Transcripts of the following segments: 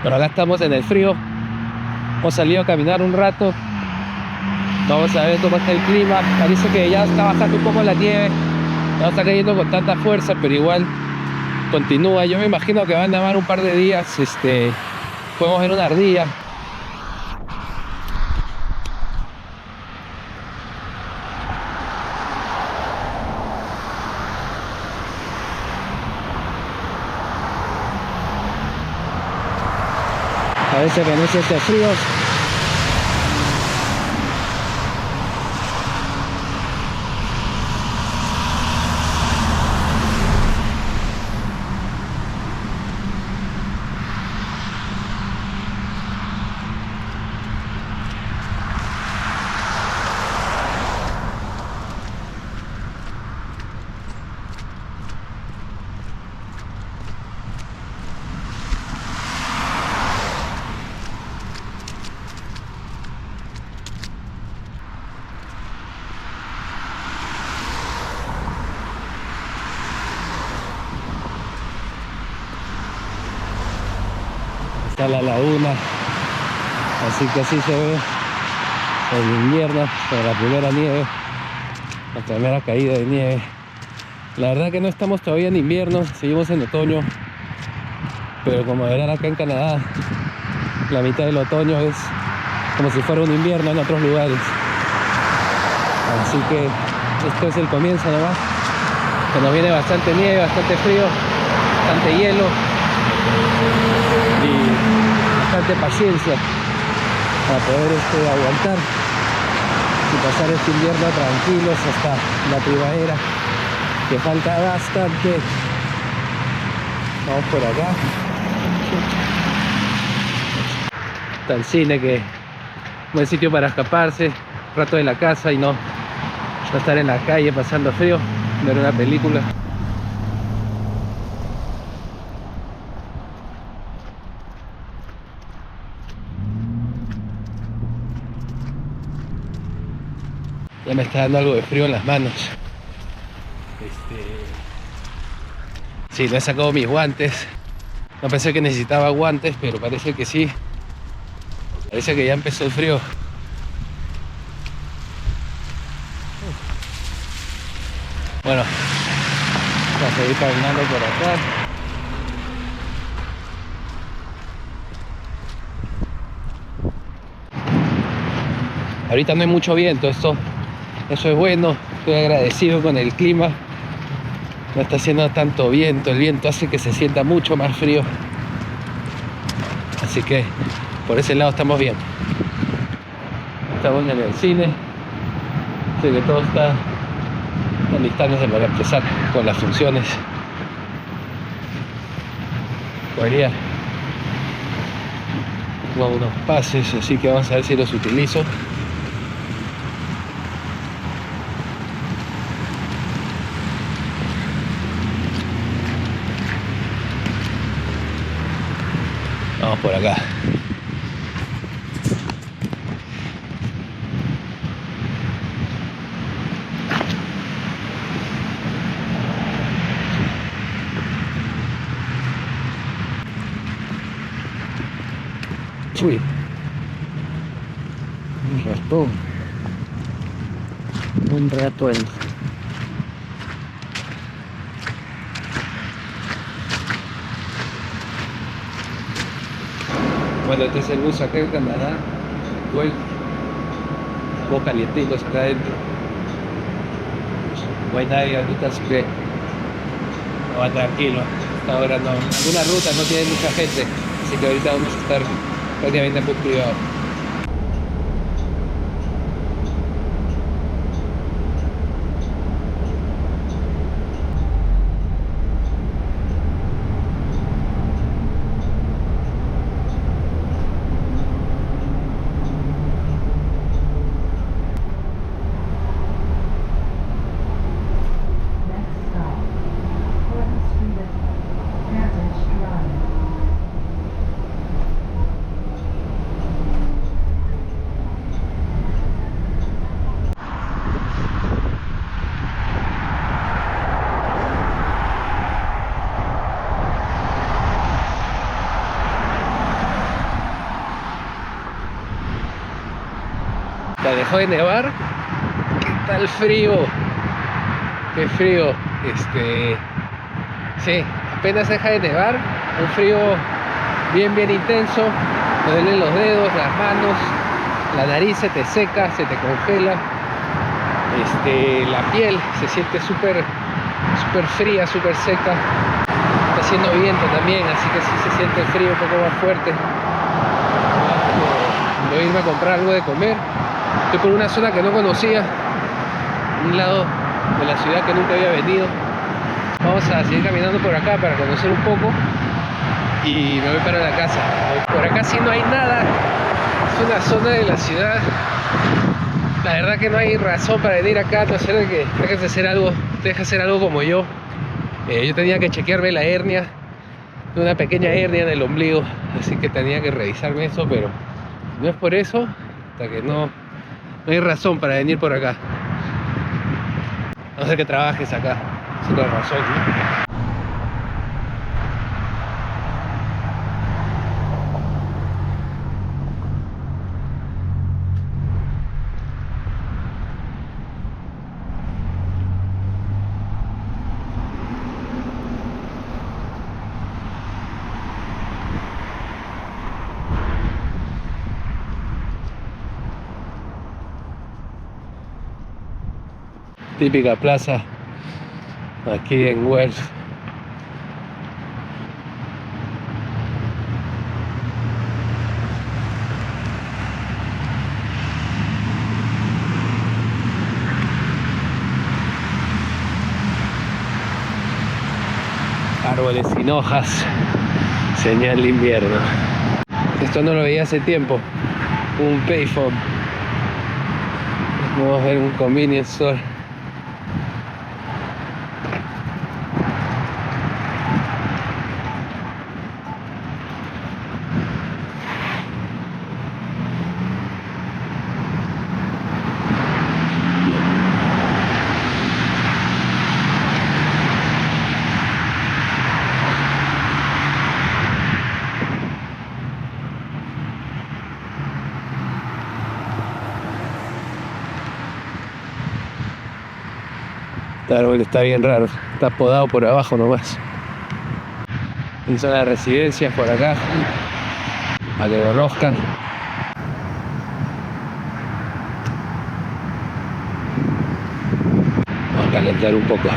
Pero acá estamos en el frío. Hemos salido a caminar un rato. Vamos a ver cómo está el clima. Parece que ya está bajando un poco la nieve. No está cayendo con tanta fuerza, pero igual continúa. Yo me imagino que van a nevar un par de días. Podemos ver una ardilla. A veces renuncia este frío. Está la laguna, así que así se ve el invierno, con la primera nieve, la primera caída de nieve. La verdad que no estamos todavía en invierno, seguimos en otoño, pero como verán acá en Canadá, la mitad del otoño es como si fuera un invierno en otros lugares. Así que esto es el comienzo nomás, que nos viene bastante nieve, bastante frío, bastante hielo y bastante paciencia para poder aguantar y pasar este invierno tranquilos hasta la primavera, que falta bastante. Vamos por acá. Está el cine, que es un buen sitio para escaparse un rato de la casa y no estar en la calle pasando frío, ver una película. Ya me está dando algo de frío en las manos. Sí, no he sacado mis guantes. No pensé que necesitaba guantes, pero parece que sí. Parece que ya empezó el frío. Bueno, vamos a seguir caminando por acá. Ahorita no hay mucho viento, eso es bueno. Estoy agradecido con el clima. No está haciendo tanto viento, el viento hace que se sienta mucho más frío. Así que por ese lado estamos bien. Estamos en el cine. Así que todo está alistándose para empezar con las funciones. Podría tengo unos pases, así que vamos a ver si los utilizo. Vamos por acá. Uy, un ratón. Bueno, este es el bus acá en Canadá. Igual, un poco calientitos acá adentro. No hay nadie ahorita, así que no va tranquilo. Hasta ahora no. Alguna ruta no tiene mucha gente, así que ahorita vamos a estar prácticamente muy privados. dejó de nevar. ¿Qué tal frío? Qué frío. Sí, apenas deja de nevar. Un frío bien intenso. Te duelen los dedos, las manos, la nariz se te seca, se te congela. La piel se siente súper fría, súper seca. Está haciendo viento también, así que sí se siente el frío un poco más fuerte. Voy a irme a comprar algo de comer. Estoy por una zona que no conocía, un lado de la ciudad que nunca había venido. Vamos a seguir caminando por acá para conocer un poco y me voy para la casa. Por acá sí no hay nada, es una zona de la ciudad. La verdad que no hay razón para venir acá, a no ser de que dejes de hacer algo como yo. Yo tenía que chequearme la hernia, una pequeña hernia en el ombligo, así que tenía que revisarme eso, pero no es por eso, hasta que no hay razón para venir por acá. A no ser que trabajes acá, es otra razón, ¿no? Típica plaza aquí en Guelph. Árboles sin hojas, señal de invierno. Esto no lo veía hace tiempo, un payphone. Vamos a ver un convenience store. Este árbol está bien raro, está podado por abajo nomás. Y son las residencias por acá, a que lo roscan. Vamos a calentar un poco.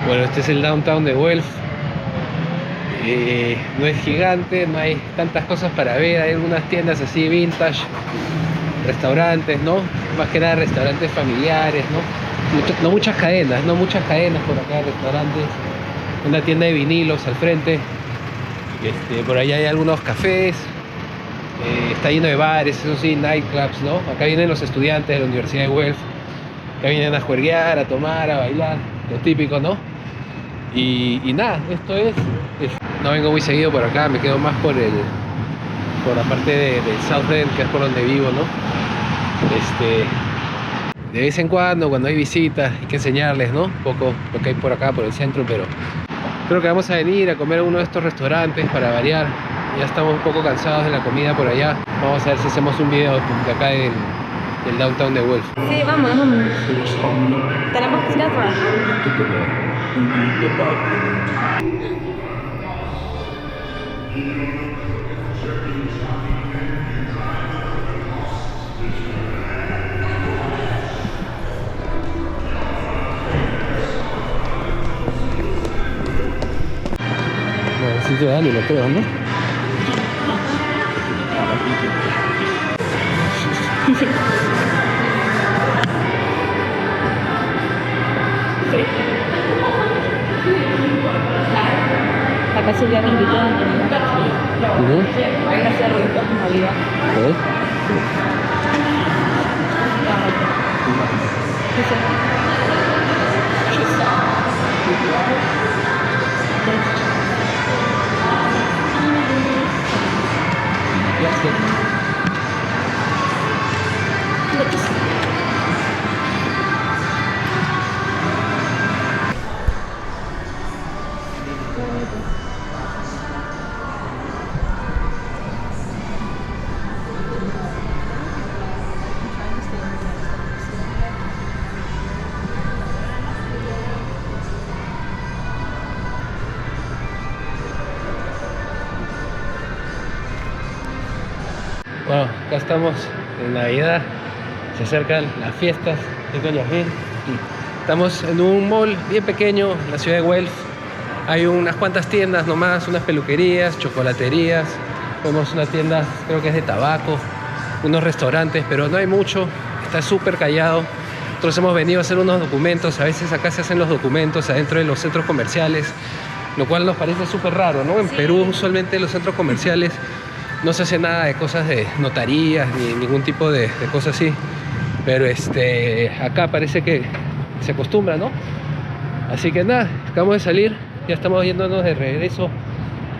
Bueno, este es el downtown de Guelph. No es gigante, no hay tantas cosas para ver. Hay algunas tiendas así vintage, restaurantes, ¿no? Más que nada restaurantes familiares, ¿no? No muchas cadenas por acá, restaurantes. Una tienda de vinilos al frente. Por allá hay algunos cafés. Está lleno de bares, eso sí, nightclubs, ¿no? Acá vienen los estudiantes de la Universidad de Guelph. Acá vienen a juerguear, a tomar, a bailar. lo típico, ¿no? Y nada, esto es. No vengo muy seguido por acá, me quedo más por la parte del South End, que es por donde vivo, ¿no? De vez en cuando hay visitas, hay que enseñarles, ¿no? Un poco lo que hay por acá, por el centro, pero creo que vamos a venir a comer a uno de estos restaurantes para variar. Ya estamos un poco cansados de la comida por allá. Vamos a ver si hacemos un video de acá del downtown de Guelph. Sí, vamos. Tenemos que ir atrás. Bueno, el sitio de Dani, lo creo, ¿no? Acá se ya me invitó a venga a hacer ruido en Oliva. Bueno, acá estamos en Navidad, se acercan las fiestas de Doña Gil. Estamos en un mall bien pequeño en la ciudad de Guelph. Hay unas cuantas tiendas nomás, unas peluquerías, chocolaterías. Vemos una tienda, creo que es de tabaco, unos restaurantes, pero no hay mucho, está súper callado. Nosotros hemos venido a hacer unos documentos, a veces acá se hacen los documentos adentro de los centros comerciales, lo cual nos parece súper raro, ¿no? En Perú usualmente los centros comerciales no se hace nada de cosas de notarías ni ningún tipo de cosas así, pero acá parece que se acostumbra, ¿no? Así que nada, acabamos de salir, ya estamos yéndonos de regreso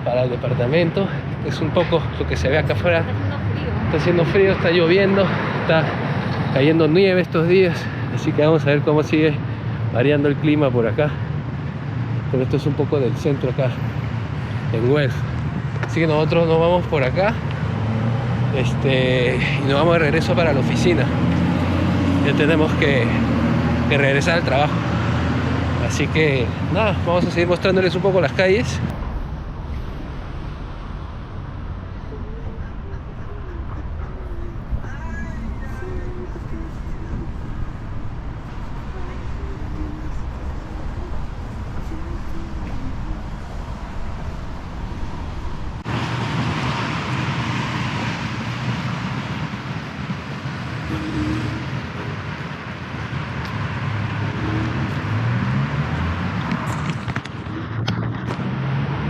para el departamento. Es un poco lo que se ve acá afuera. Está haciendo frío, está lloviendo, está cayendo nieve estos días, así que vamos a ver cómo sigue variando el clima por acá. Pero esto es un poco del centro acá en Guelph. Así que nosotros nos vamos por acá y nos vamos de regreso para la oficina. Ya tenemos que regresar al trabajo. Así que nada, vamos a seguir mostrándoles un poco las calles.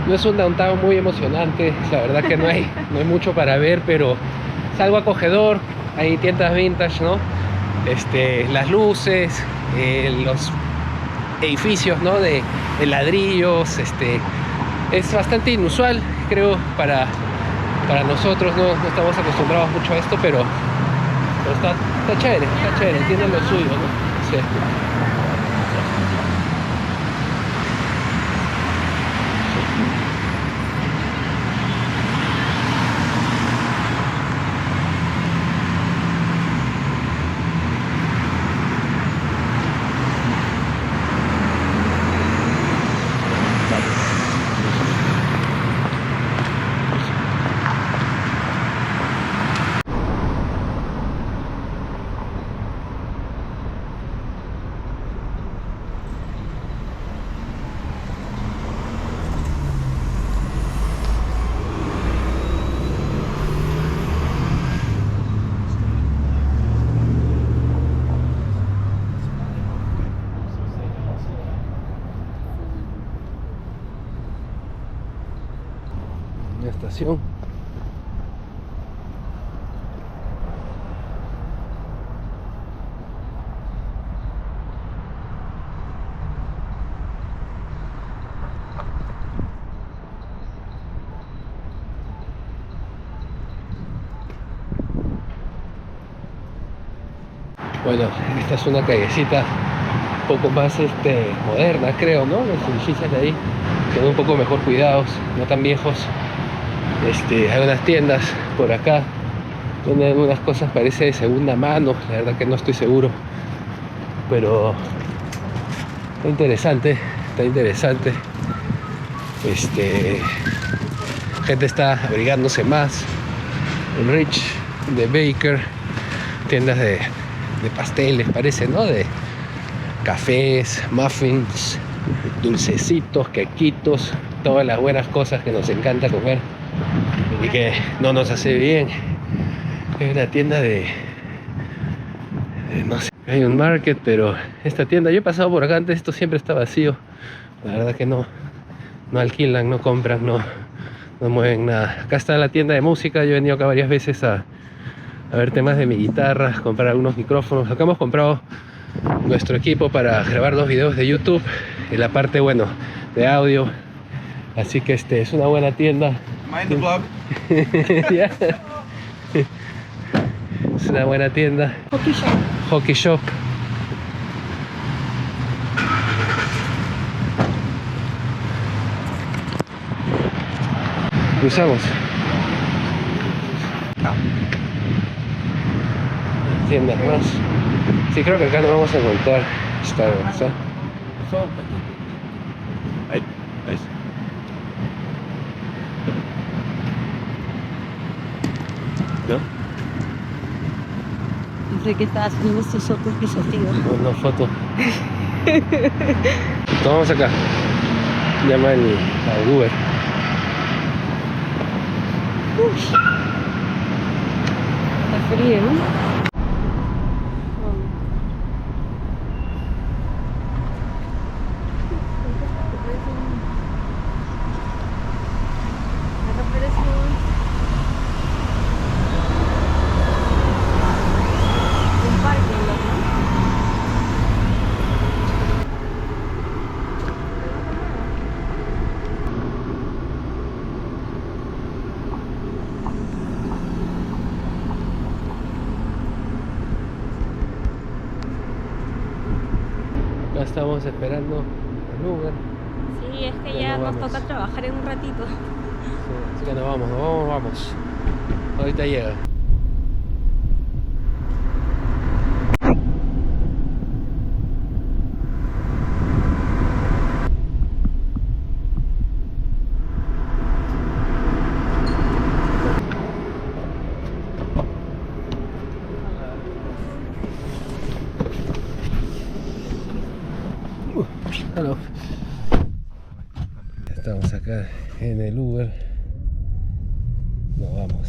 No es un downtown muy emocionante, la verdad que no hay mucho para ver, pero es algo acogedor. Hay tiendas vintage, ¿no? Las luces, los edificios, ¿no? de ladrillos, es bastante inusual, creo, para nosotros. No estamos acostumbrados mucho a esto, pero está chévere, tiene lo suyo, ¿no? Sí. Una estación. Bueno, esta es una callecita un poco más moderna, creo, ¿no? Los edificios de ahí quedan un poco mejor cuidados, no tan viejos. Hay unas tiendas por acá donde algunas cosas parece de segunda mano, la verdad que no estoy seguro, pero está interesante, gente está abrigándose más. Rich, de Baker, tiendas de pasteles, parece, ¿no? De cafés, muffins, dulcecitos, quequitos, todas las buenas cosas que nos encanta comer y que no nos hace bien. Hay una tienda de no sé, hay un market, pero esta tienda, yo he pasado por acá antes, esto siempre está vacío. La verdad que no alquilan, no compran, no mueven nada. Acá está la tienda de música, yo he venido acá varias veces a ver temas de mi guitarra, comprar algunos micrófonos. Acá hemos comprado nuestro equipo para grabar los videos de YouTube en la parte, bueno, de audio. Así que es una buena tienda. Mind the vlog. Yeah. Es una buena tienda. Hockey shop. Hockey shop. Cruzamos. Tiendas más. Sí, creo que acá no vamos a encontrar Starbucks, ¿eh? Ahí. ¿No? Pensé que estaba haciendo sus fotos que se tío. Una foto. Tomamos acá. Llama al Uber. Está frío, ¿no? Acá estamos esperando el Uber. Sí, es que Ya ya nos nos vamos. toca trabajar en un ratito. Sí, así que nos vamos. Ahorita llega. Hello. Estamos acá en el Uber. Nos vamos.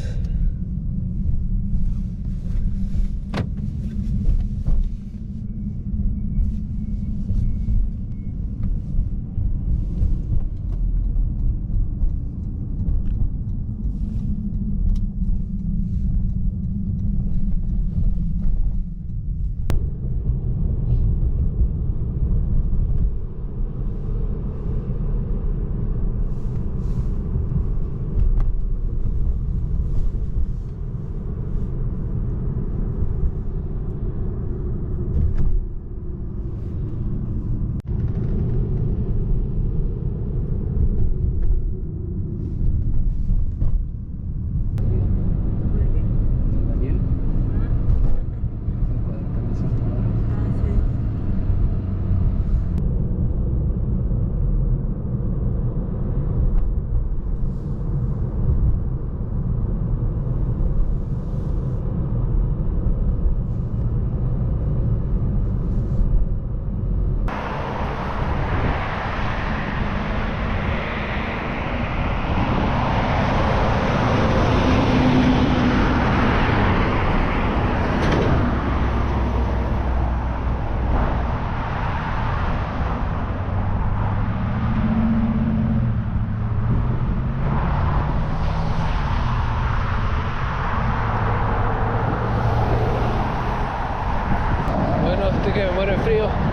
Estoy que me muero de frío.